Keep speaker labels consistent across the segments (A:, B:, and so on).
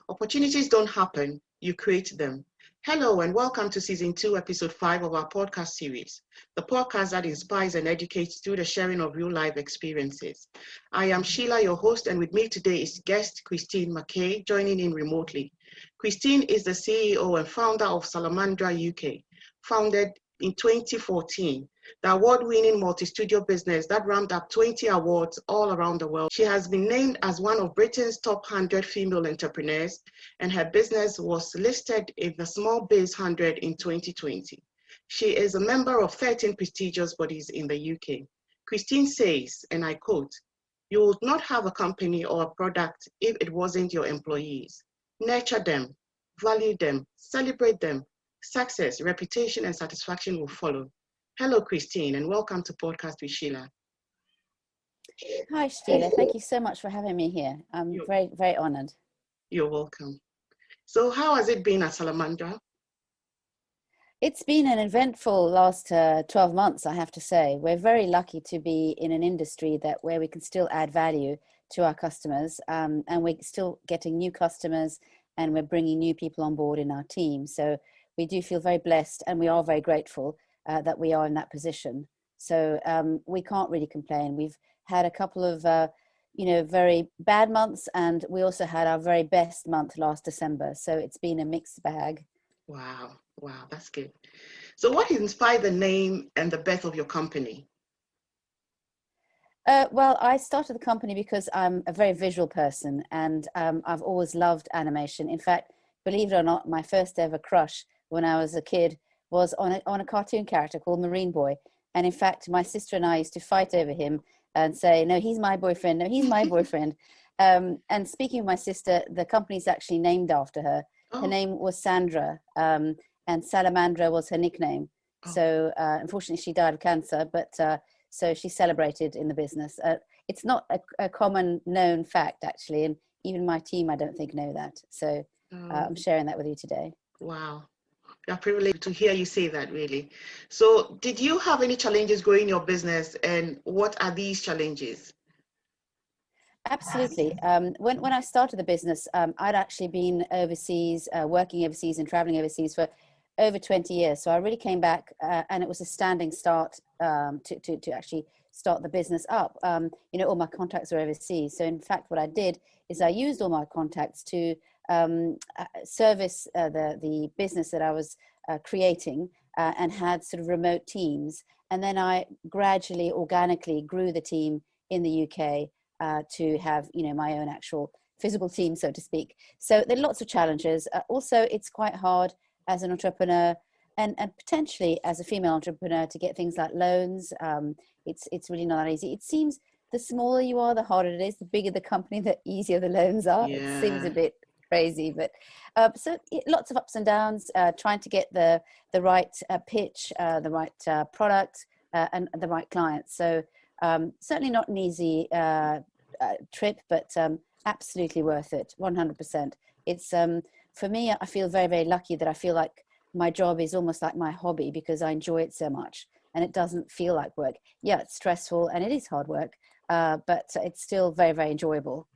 A: Opportunities don't happen, you create them. Hello and welcome to Season 2, Episode 5 of our podcast series, the podcast that inspires and educates through the sharing of real-life experiences. I am Sheila, your host, and with me today is guest Christine McKay, joining in remotely. Christine is the CEO and founder of Salamandra UK, founded in 2014, the award-winning multi-studio business that ramped up 20 awards all around the world. She has been named as one of Britain's top 100 female entrepreneurs, and her business was listed in the Small Biz 100 in 2020. She is a member of 13 prestigious bodies in the UK. Christine says, and I quote, "You would not have a company or a product if it wasn't your employees. Nurture them, value them, celebrate them. Success, reputation, and satisfaction will follow." Hello, Christine, and welcome to Podcast with Sheila.
B: Hi, Sheila. Thank you so much for having me here. I'm very, very honored.
A: You're welcome. So how has it been at Salamandra?
B: It's been an eventful last 12 months, I have to say. We're very lucky to be in an industry where we can still add value to our customers, and we're still getting new customers, and we're bringing new people on board in our team. So we do feel very blessed, and we are very grateful that we are in that position. So we can't really complain. We've had a couple of very bad months, and we also had our very best month last December. So it's been a mixed bag.
A: Wow, that's good. So what inspired the name and the birth of your company?
B: Well, I started the company because I'm a very visual person, and I've always loved animation. In fact, believe it or not, my first ever crush when I was a kid was on a cartoon character called Marine Boy. And in fact, my sister and I used to fight over him and say, "No, he's my boyfriend. No, he's my boyfriend." And speaking of my sister, the company's actually named after her. Her name was Sandra, and Salamandra was her nickname. So unfortunately, she died of cancer, but so she's celebrated in the business. It's not a common known fact, actually, and even my team, I don't think, know that. So I'm sharing that with you today.
A: Wow. You're privileged to hear you say that, really. So did you have any challenges growing your business, and what are these challenges?
B: Absolutely. When I started the business, I'd actually been overseas, working overseas and traveling overseas for over 20 years. So I really came back, and it was a standing start to actually start the business up. All my contacts are overseas. So in fact, what I did is I used all my contacts to service the business that I was creating, and had sort of remote teams. And then I gradually, organically grew the team in the UK to have, my own actual physical team, so to speak. So there are lots of challenges. Also, it's quite hard as an entrepreneur and potentially as a female entrepreneur to get things like loans. It's really not that easy. It seems the smaller you are, the harder it is. The bigger the company, the easier the loans are.
A: Yeah.
B: It seems a bit crazy, but lots of ups and downs, trying to get the right pitch, the right product, and the right clients. So certainly not an easy trip, but absolutely worth it, 100%. It's for me, I feel very, very lucky that I feel like my job is almost like my hobby because I enjoy it so much, and it doesn't feel like work. Yeah, it's stressful and it is hard work, but it's still very, very enjoyable.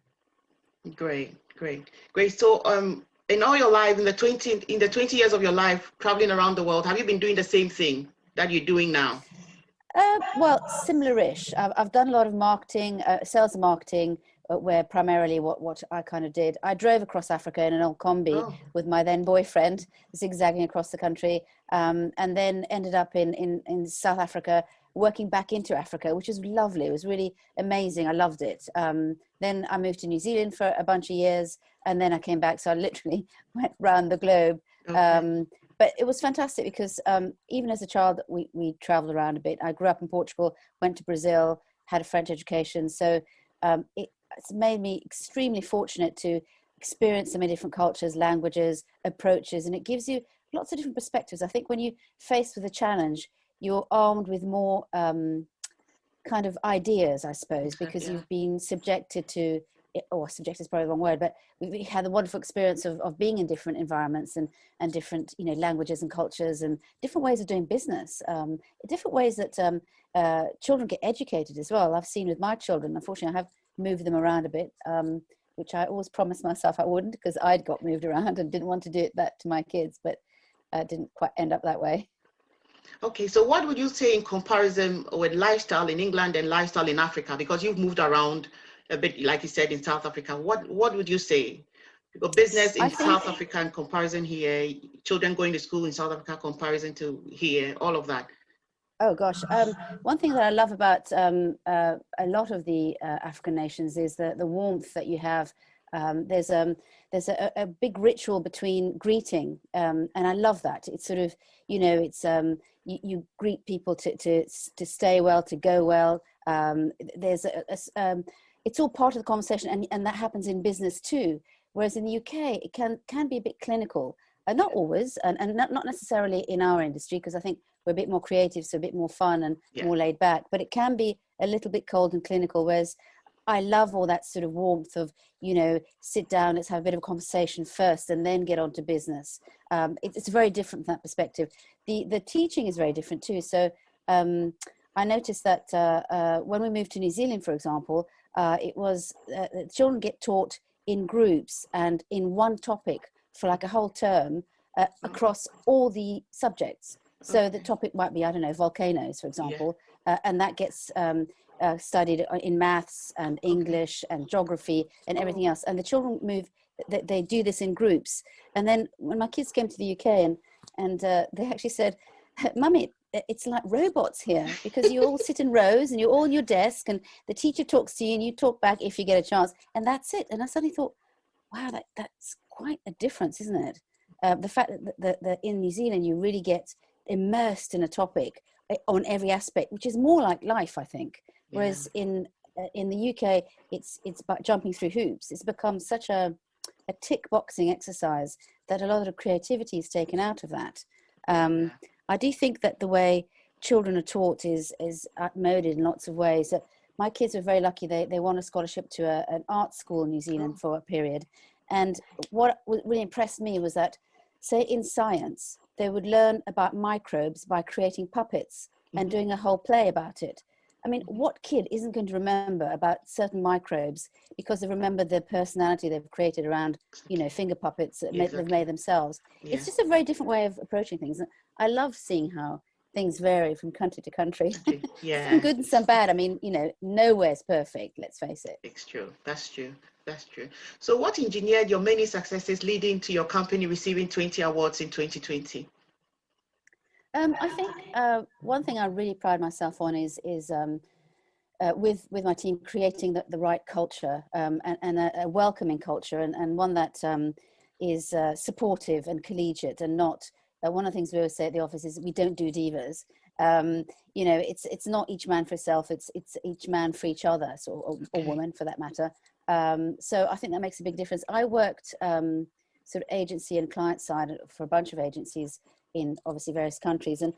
A: Great. So in all your life, in the 20 years of your life traveling around the world, have you been doing the same thing that you're doing now?
B: Well, similar-ish. I've done a lot of marketing, sales and marketing, where primarily what I kind of did. I drove across Africa in an old combi with my then boyfriend, zigzagging across the country, and then ended up in South Africa, working back into Africa, which was lovely. It was really amazing. I loved it. Then I moved to New Zealand for a bunch of years, and then I came back. So I literally went around the globe.
A: Okay.
B: But it was fantastic because even as a child, we traveled around a bit. I grew up in Portugal, went to Brazil, had a French education. So it's made me extremely fortunate to experience so many different cultures, languages, approaches, and it gives you lots of different perspectives. I think when you're faced with a challenge, you're armed with more kind of ideas, I suppose, because you've been subjected to, or subject is probably the wrong word, but we had the wonderful experience of being in different environments and different, languages and cultures and different ways of doing business, different ways that children get educated as well. I've seen with my children, unfortunately, I have moved them around a bit. which I always promised myself I wouldn't, because I'd got moved around and didn't want to do that to my kids, but didn't quite end up that way.
A: Okay, so what would you say in comparison with lifestyle in England and lifestyle in Africa? Because you've moved around a bit, like you said, in South Africa. What would you say? Because business
B: I
A: in
B: think,
A: South Africa in comparison here, children going to school in South Africa comparison to here, all of that.
B: oh gosh, one thing that I love about a lot of the African nations is the warmth that you have. There's a big ritual between greeting, and I love that. It's sort of, it's you greet people to stay well, to go well. There's it's all part of the conversation, and that happens in business too. Whereas in the UK, it can be a bit clinical. Not always, and not necessarily in our industry, because I think we're a bit more creative, so a bit more fun and more laid back. But it can be a little bit cold and clinical, whereas I love all that sort of warmth of, sit down, let's have a bit of a conversation first and then get on to business. It's very different from that perspective. The teaching is very different too. So I noticed that when we moved to New Zealand, for example, it was children get taught in groups and in one topic for like a whole term across all the subjects. So the topic might be, I don't know, volcanoes, for example, and that gets studied in maths and English and geography and everything else. And the children they do this in groups. And then when my kids came to the UK and they actually said, Mummy, it's like robots here, because you all sit in rows and you're all on your desk and the teacher talks to you and you talk back if you get a chance, and that's it. And I suddenly thought, wow, that's quite a difference, isn't it? The fact that in New Zealand you really get immersed in a topic on every aspect, which is more like life, I think. Whereas in the UK, it's about jumping through hoops. It's become such a tick boxing exercise that a lot of creativity is taken out of that. I do think that the way children are taught is outmoded in lots of ways. My kids were very lucky. They won a scholarship to an art school in New Zealand for a period. And what really impressed me was that, say in science, they would learn about microbes by creating puppets and doing a whole play about it. I mean, what kid isn't going to remember about certain microbes because they remember the personality they've created around, finger puppets that they've made themselves. It's just a very different way of approaching things. I love seeing how things vary from country to country. Some good and some bad. I mean, nowhere's perfect, let's face it.
A: It's true. That's true. That's true. So what engineered your many successes leading to your company receiving 20 awards in 2020?
B: I think one thing I really pride myself on is with my team creating the right culture and a welcoming culture, and one that is supportive and collegiate, and not one of the things we always say at the office is we don't do divas. It's not each man for himself, it's each man for each other, or woman for that matter. So I think that makes a big difference. I worked sort of agency and client side for a bunch of agencies in obviously various countries, and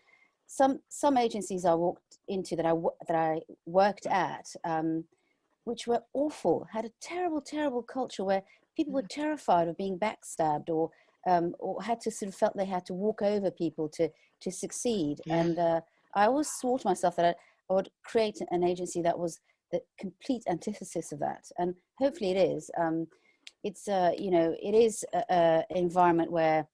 B: some agencies I walked into that I worked at, which were awful, had a terrible culture where people were terrified of being backstabbed, or had to sort of felt they had to walk over people to succeed. And I always swore to myself that I would create an agency that was the complete antithesis of that, and hopefully it is. It is an environment where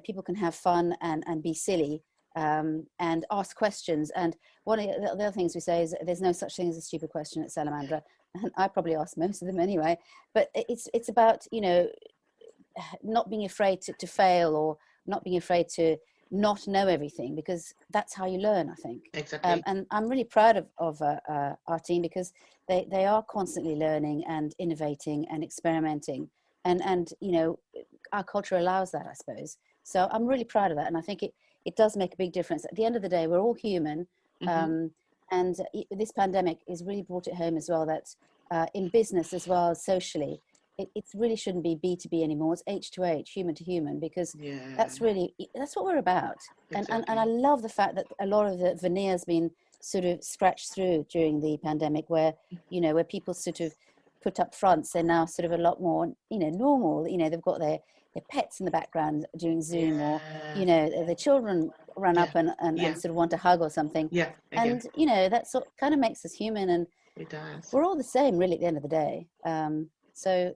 B: people can have fun and be silly, and ask questions. And one of the other things we say is there's no such thing as a stupid question at Salamandra, and I probably ask most of them anyway. But it's about not being afraid to fail, or not being afraid to not know everything, because that's how you learn, I think.
A: Exactly.
B: And I'm really proud of our team, because they are constantly learning and innovating and experimenting, and our culture allows that, I suppose. So I'm really proud of that, and I think it does make a big difference. At the end of the day, we're all human, and this pandemic has really brought it home as well, that in business as well as socially, it really shouldn't be B2B anymore. It's H to H, human to human, because that's what we're about. Exactly. And I love the fact that a lot of the veneer's been sort of scratched through during the pandemic, where where people sort of put up fronts, they're now sort of a lot more normal. They've got their pets in the background during Zoom, or the children run up and sort of want a hug or something. And that sort kind of makes us human, and
A: it does.
B: We're all the same really at the end of the day. So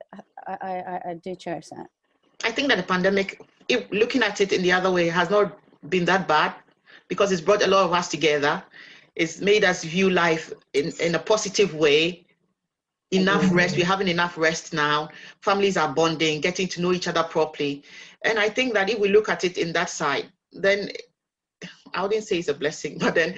B: I do cherish that.
A: I think that the pandemic, if looking at it in the other way, has not been that bad because it's brought a lot of us together. It's made us view life in a positive way. Enough rest. We're having enough rest now. Families are bonding, getting to know each other properly. And I think that if we look at it in that side, then I wouldn't say it's a blessing, but then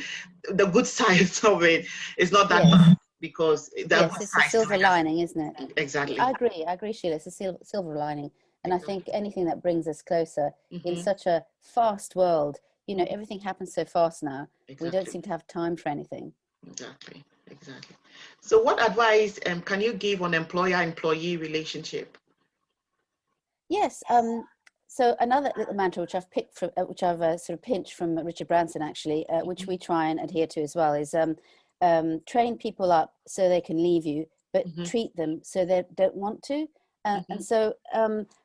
A: the good side of it is not that bad because
B: yes, it's a silver lining, isn't it?
A: Exactly.
B: I agree, Sheila. It's a silver lining. And I think anything that brings us closer in such a fast world, you know, everything happens so fast now. We don't seem to have time for anything.
A: Exactly. So what advice can you give on employer-employee relationship?
B: Yes. So another little mantra which I've picked from, which I've sort of pinched from Richard Branson, actually, which we try and adhere to as well, is train people up so they can leave you, but treat them so they don't want to. And so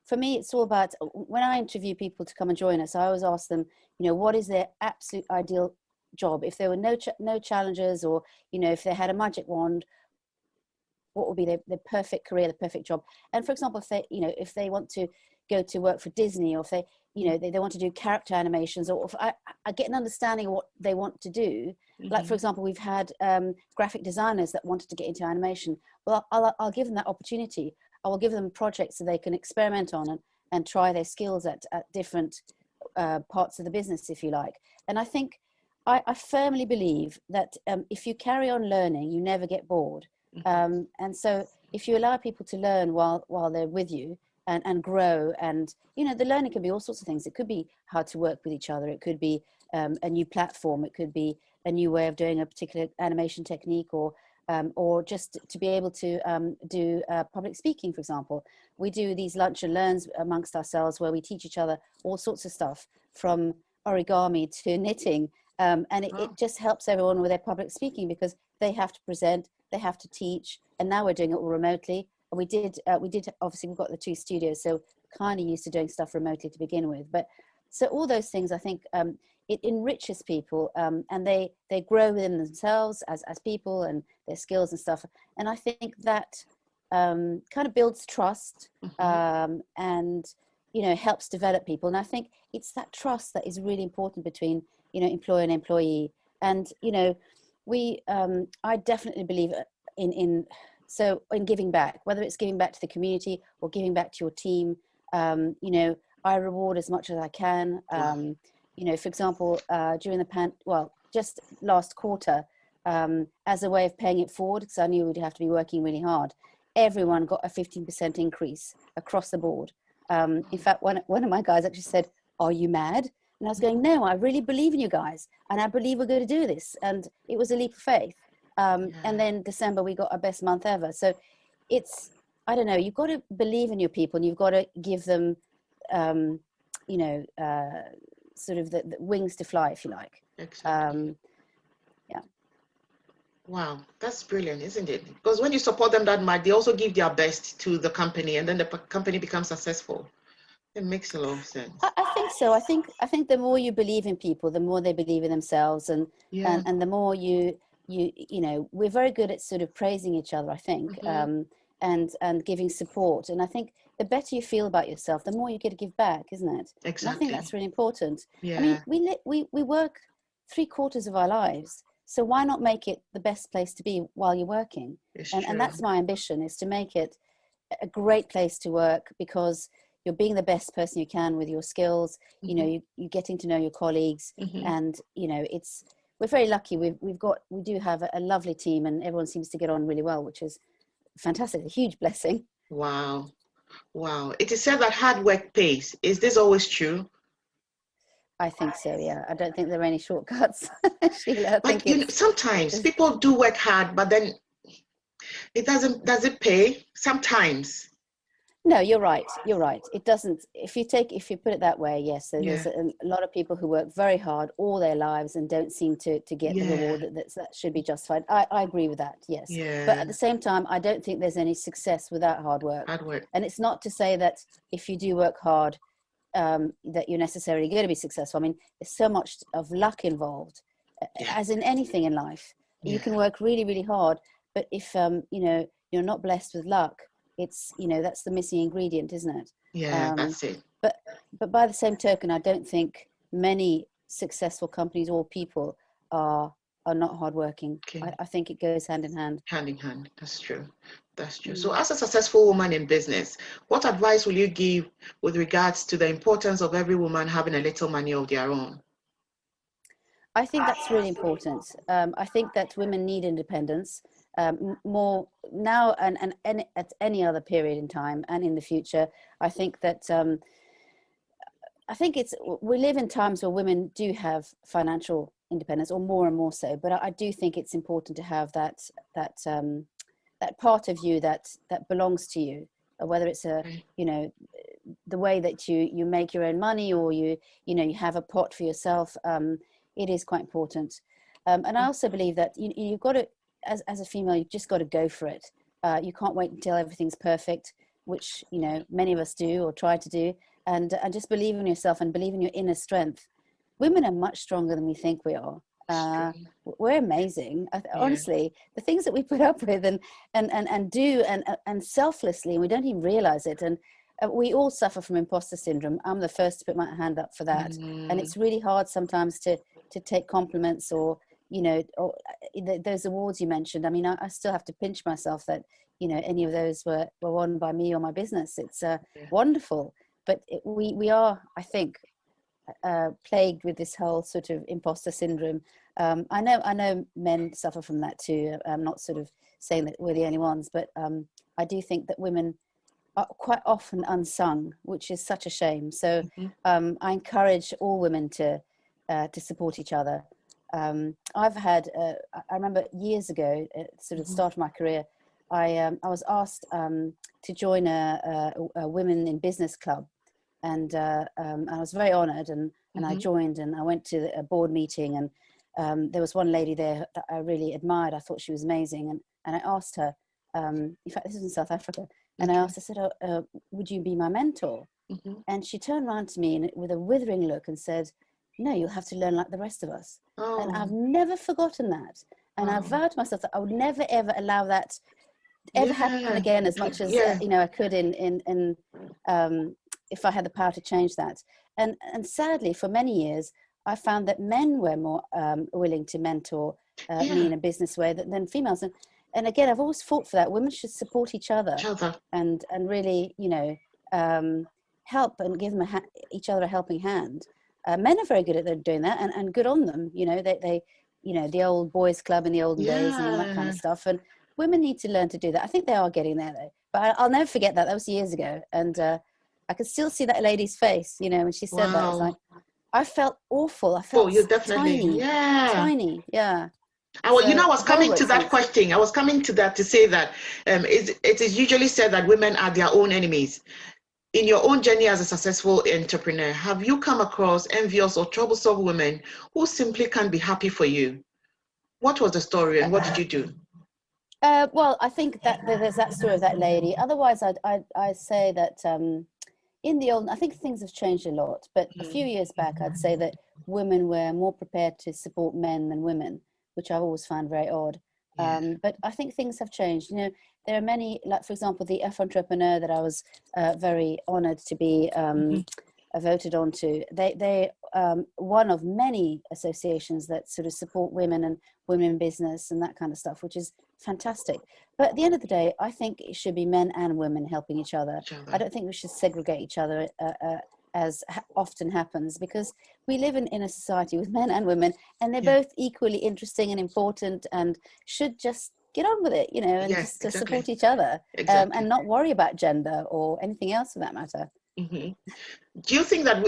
B: for me, it's all about, when I interview people to come and join us, I always ask them, you know, what is their absolute ideal job? If there were no challenges, or, you know, if they had a magic wand, what would be the perfect career, the perfect job? And for example, if they want to go to work for Disney, or if they, you know, they want to do character animations, or if I get an understanding of what they want to do. Like, for example, we've had graphic designers that wanted to get into animation. Well, I'll give them that opportunity. I will give them projects so they can experiment on and try their skills at different parts of the business, if you like. And I think I firmly believe that if you carry on learning, you never get bored. And so if you allow people to learn while they're with you and grow, and, you know, the learning can be all sorts of things. It could be how to work with each other. It could be a new platform. It could be a new way of doing a particular animation technique, or just to be able to do public speaking, for example. We do these lunch and learns amongst ourselves where we teach each other all sorts of stuff, from origami to knitting. And it just helps everyone with their public speaking, because they have to present, they have to teach, and now we're doing it all remotely. And we did obviously, we've got the 2 studios, so kind of used to doing stuff remotely to begin with. But so all those things, I think, it enriches people, and they grow within themselves as people, and their skills and stuff. And I think that kind of builds trust, and, you know, helps develop people. And I think it's that trust that is really important between, you know, employer and employee. And, you know, I definitely believe in giving back, whether it's giving back to the community or giving back to your team. You know, I reward as much as I can. You know, for example, during just last quarter, as a way of paying it forward, because I knew we'd have to be working really hard, everyone got a 15% increase across the board. In fact, one of my guys actually said, "Are you mad?" And I was going, "No, I really believe in you guys, and I believe we're going to do this." And it was a leap of faith. And then December, we got our best month ever. So it's, I don't know, you've got to believe in your people, and you've got to give them, you know, sort of the wings to fly, if you like.
A: Exactly.
B: Yeah.
A: Wow, that's brilliant, isn't it? Because when you support them that much, they also give their best to the company, and then the company becomes successful. It makes a lot of sense.
B: I think so. I think the more you believe in people, the more they believe in themselves, and the more you know, we're very good at sort of praising each other, I think, and giving support. And I think the better you feel about yourself, the more you get to give back, isn't it?
A: Exactly.
B: And I think that's really important.
A: Yeah.
B: I mean, we work 3/4 of our lives, so why not make it the best place to be while you're working? And that's my ambition, is to make it a great place to work, because you're being the best person you can with your skills. You know, you're getting to know your colleagues, and, you know, we're very lucky. We do have a lovely team, and everyone seems to get on really well, which is fantastic, a huge blessing.
A: Wow. It is said that hard work pays. Is this always true?
B: I think so, yeah. I don't think there are any shortcuts, Sheila.
A: But you know, sometimes people do work hard, but then it does it pay? Sometimes.
B: No, you're right. It doesn't. If you put it that way, yes. So there's a lot of people who work very hard all their lives and don't seem to get the reward that should be justified. I agree with that, yes.
A: Yeah.
B: But at the same time, I don't think there's any success without hard work. And it's not to say that if you do work hard, that you're necessarily going to be successful. I mean, there's so much of luck involved, as in anything in life. You can work really, really hard, but if you know, you're not blessed with luck, it's, you know, that's the missing ingredient, isn't it?
A: Yeah, that's it.
B: But by the same token, I don't think many successful companies or people are not hardworking.
A: Okay.
B: I think it goes hand in hand.
A: Hand in hand. That's true. That's true. So as a successful woman in business, what advice will you give with regards to the importance of every woman having a little money of their own?
B: I think that's really important. I think that women need independence more now and at any other period in time and in the future. I think that I think we live in times where women do have financial independence, or more and more so. But I do think it's important to have that that part of you that belongs to you, whether it's you know, the way that you make your own money, or you know, you have a pot for yourself. It is quite important. And I also believe that you've got to, as a female, you've just got to go for it. You can't wait until everything's perfect, which, you know, many of us do or try to do, and just believe in yourself and believe in your inner strength. Women are much stronger than we think we are. We're amazing. Honestly, the things that we put up with and do and selflessly, and we don't even realize it. And we all suffer from imposter syndrome. I'm the first to put my hand up for that. And it's really hard sometimes to take compliments, or, you know, or those awards you mentioned. I mean, I still have to pinch myself that, you know, any of those were won by me or my business. It's wonderful. But we are, I think, plagued with this whole sort of imposter syndrome. I know men suffer from that too. I'm not sort of saying that we're the only ones, but I do think that women are quite often unsung, which is such a shame. So I encourage all women to support each other. I've had, I remember years ago, at sort of the start of my career, I was asked to join a women in business club. And I was very honoured, and I joined, and I went to a board meeting, and there was one lady there that I really admired. I thought she was amazing, and I asked her, in fact, this was in South Africa, and I said, would you be my mentor? And she turned around to me with a withering look and said, no, you'll have to learn like the rest of us. And I've never forgotten that. And I vowed to myself that I would never, ever allow that ever happen again, as much as, you know, I could in if I had the power to change that. And sadly, for many years, I found that men were more willing to mentor me in a business way than females. And again, I've always fought for that. Women should support each other. And really, you know, help and give them each other a helping hand. Men are very good at doing that, and good on them. You know, they you know, the old boys club in the olden days and all that kind of stuff. And women need to learn to do that. I think they are getting there though. But I'll never forget that. That was years ago. And I could still see that lady's face, you know, when she said that. It's like, I felt awful. I felt
A: you definitely,
B: tiny. Yeah.
A: Well, you know, I was coming to that question. I was coming to that to say that it is usually said that women are their own enemies. In your own journey as a successful entrepreneur, have you come across envious or troublesome women who simply can't be happy for you? What was the story and what did you do?
B: Well, I think that there's that story of that lady. Otherwise, I'd say that in the old, I think things have changed a lot. But a few years back, I'd say that women were more prepared to support men than women, which I've always found very odd. But I think things have changed. You know, there are many, like, for example, the F entrepreneur that I was very honored to be voted on to. They one of many associations that sort of support women and women in business and that kind of stuff, which is fantastic. But at the end of the day, I think it should be men and women helping each other. I don't think we should segregate each other as often happens, because we live in a society with men and women, and they're both equally interesting and important, and should just get on with it, you know, and just to support each other, and not worry about gender or anything else for that matter.
A: Do you think that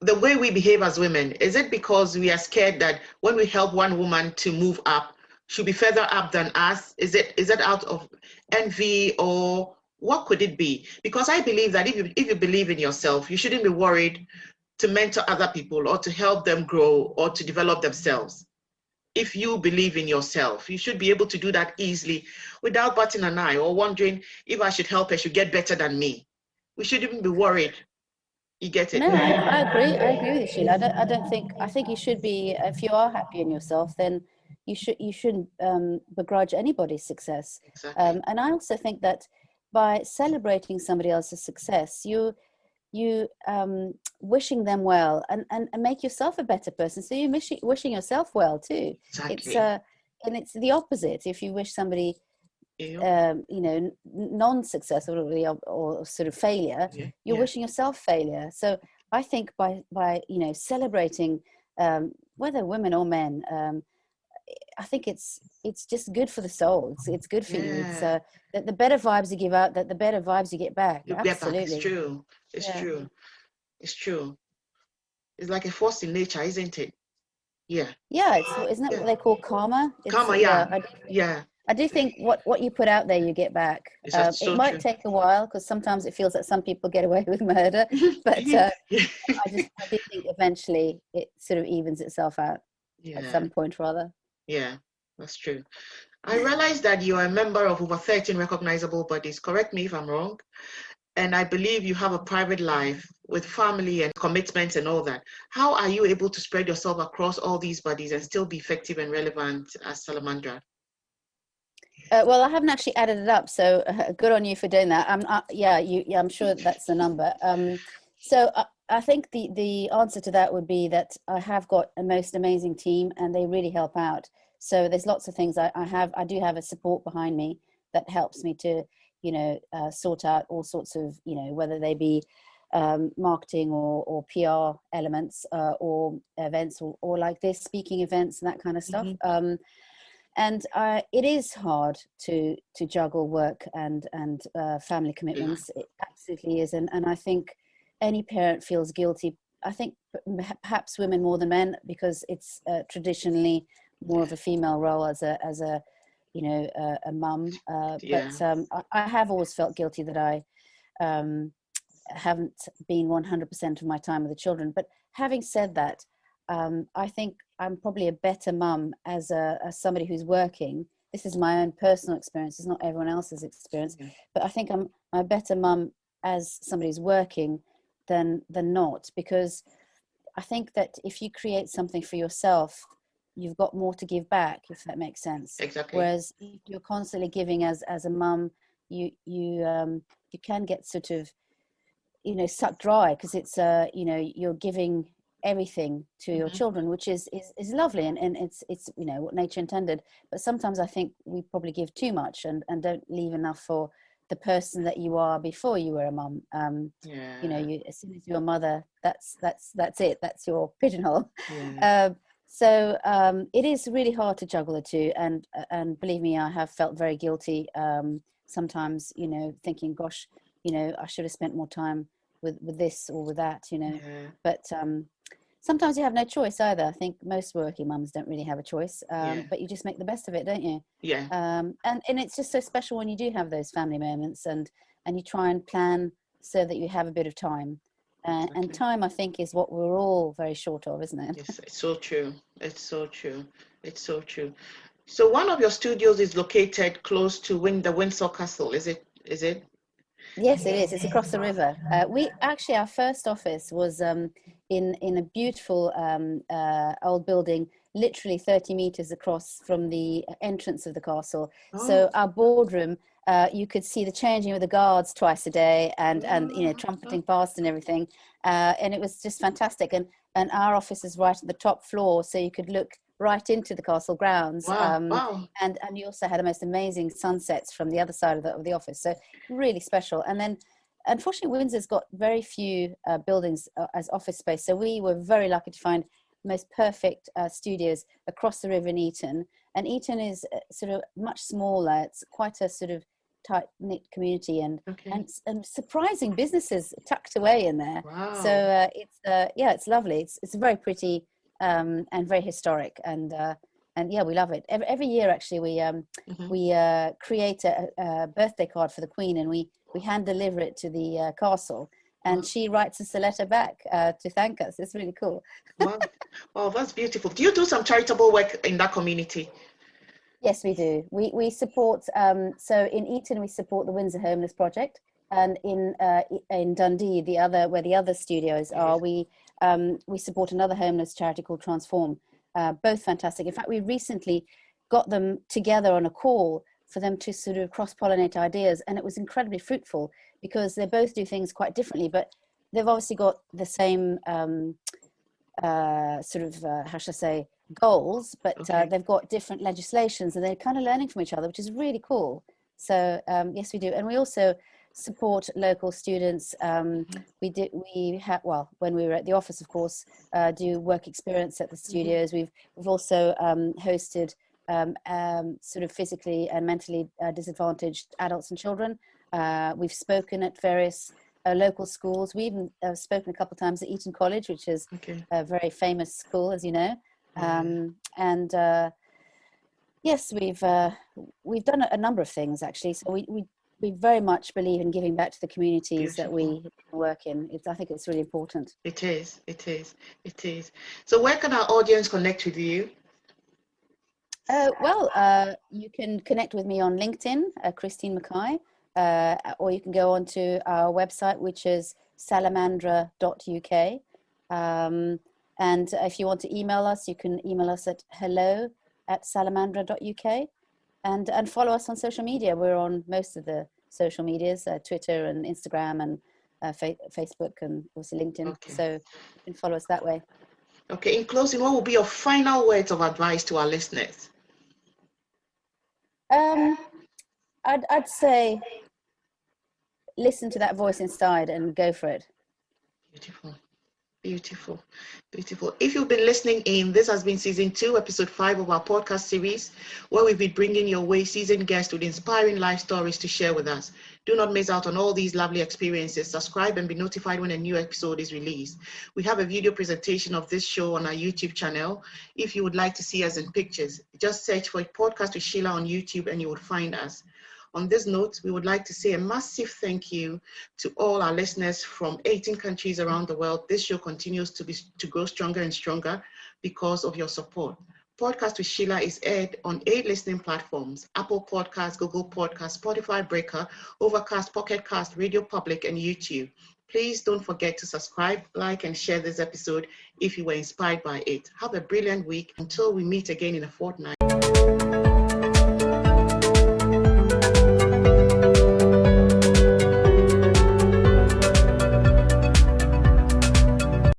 A: the way we behave as women, is it because we are scared that when we help one woman to move up, she'll be further up than us? Is it out of envy, or what could it be? Because I believe that if you believe in yourself, you shouldn't be worried to mentor other people or to help them grow or to develop themselves. If you believe in yourself, you should be able to do that easily without batting an eye or wondering if I should help her, she'll get better than me. We shouldn't even be worried. You get it?
B: No, I agree. I agree with you, Sheila. I think you should be, if you are happy in yourself, then you shouldn't begrudge anybody's success. And I also think that by celebrating somebody else's success, you wishing them well, and make yourself a better person. So you're wishing yourself well too.
A: Exactly.
B: And it's the opposite. If you wish somebody non-successful or sort of failure, you're wishing yourself failure. So I think by celebrating, whether women or men, I think it's just good for the soul. It's good for you. It's the better vibes you give out, that the better vibes you get back.
A: You get back. It's
B: Absolutely.
A: true. It's true. It's true. It's like a force in nature, isn't it? Yeah.
B: Yeah, isn't it what they call karma?
A: Karma, yeah.
B: I do think what you put out there, you get back.
A: It's
B: It
A: so
B: might
A: true.
B: take a while, because sometimes it feels that some people get away with murder, but I do think eventually it sort of evens itself out at some point or other.
A: Yeah, that's true. I realize that you are a member of over 13 recognizable bodies. Correct me if I'm wrong. And I believe you have a private life with family and commitments and all that. How are you able to spread yourself across all these bodies and still be effective and relevant as Salamandra?
B: Well, I haven't actually added it up, so good on you for doing that. I'm sure that's the number. So I think the answer to that would be that I have got a most amazing team, and they really help out. So there's lots of things I do have a support behind me that helps me to, sort out all sorts of, whether they be marketing or PR elements, or events, or like this, speaking events and that kind of stuff. And it is hard to juggle work and family commitments. It absolutely is. And I think any parent feels guilty. I think perhaps women more than men, because it's traditionally more of a female role as a a mum. But I have always felt guilty that I haven't been 100% of my time with the children. But having said that, I think I'm probably a better mum as somebody who's working. This is my own personal experience. It's not everyone else's experience. But I think I'm a better mum as somebody who's working than not, because I think that if you create something for yourself, you've got more to give back, if that makes sense.
A: Exactly.
B: Whereas if you're constantly giving as a mum, you can get sort of sucked dry, because it's you're giving everything to your children, which is lovely, and it's what nature intended. But sometimes I think we probably give too much and don't leave enough for the person that you are before you were a mum. As soon as you're a mother, that's it, that's your pigeonhole. So it is really hard to juggle the two, and believe me, I have felt very guilty sometimes, thinking, gosh, I should have spent more time with this or with that, but sometimes you have no choice either. I think most working mums don't really have a choice, but you just make the best of it, don't you? And it's just so special when you do have those family moments, and you try and plan so that you have a bit of time. And time, I think, is what we're all very short of, isn't it?
A: Yes, it's so true. It's so true. It's so true. So one of your studios is located close to the Windsor Castle, is it?
B: Yes, it is. It's across the river. Our first office was in a beautiful old building, literally 30 meters across from the entrance of the castle. So our boardroom, you could see the changing of the guards twice a day, and trumpeting past and everything, and it was just fantastic. And our office is right at the top floor, so you could look right into the castle grounds. And you also had the most amazing sunsets from the other side of the office. So really special. And then unfortunately, Windsor's got very few buildings as office space. So we were very lucky to find the most perfect studios across the river in Eton. And Eton is sort of much smaller. It's quite a sort of tight-knit community, and surprising businesses tucked away in there. So it's lovely. It's very pretty. And very historic, and we love it. Every year, actually, we create a birthday card for the Queen, and we hand deliver it to the castle, and she writes us a letter back to thank us. It's really cool.
A: Wow, that's beautiful. Do you do some charitable work in that community?
B: Yes, we do. We support. So in Eton, we support the Windsor Homeless Project, and in Dundee, where the other studios are, we support another homeless charity called Transform. Both fantastic. In fact, we recently got them together on a call for them to sort of cross-pollinate ideas. And it was incredibly fruitful because they both do things quite differently, but they've obviously got the same how should I say, goals, but they've got different legislations and they're kind of learning from each other, which is really cool. So yes, we do. And we also support local students. When we were at the office, of course, do work experience at the studios. We've also hosted sort of physically and mentally disadvantaged adults and children. We've spoken at various local schools. We even spoken a couple of times at Eton College, which is a very famous school, as you know. Yes, we've done a number of things actually. So we very much believe in giving back to the communities that we work in. I think it's really important.
A: It is. So where can our audience connect with you?
B: You can connect with me on LinkedIn, Christine Mackay, or you can go onto our website, which is salamandra.uk. And if you want to email us, you can email us at hello@salamandra.uk, and follow us on social media. We're on most of the social medias, Twitter and Instagram and Facebook and also LinkedIn. So you can follow us that way.
A: Okay, in closing, what will be your final words of advice to our listeners?
B: I'd say listen to that voice inside and go for it.
A: Beautiful. If you've been listening in, this has been season 2, episode 5 of our podcast series, where we've been bringing your way seasoned guests with inspiring life stories to share with us. Do not miss out on all these lovely experiences. Subscribe and be notified when a new episode is released. We have a video presentation of this show on our YouTube channel. If you would like to see us in pictures, just search for a podcast with Sheila on YouTube and you will find us. On this note, we would like to say a massive thank you to all our listeners from 18 countries around the world. This show continues to grow stronger and stronger because of your support. Podcast with Sheila is aired on 8 listening platforms: Apple Podcasts, Google Podcasts, Spotify Breaker, Overcast, Pocket Cast, Radio Public, and YouTube. Please don't forget to subscribe, like, and share this episode if you were inspired by it. Have a brilliant week until we meet again in a fortnight.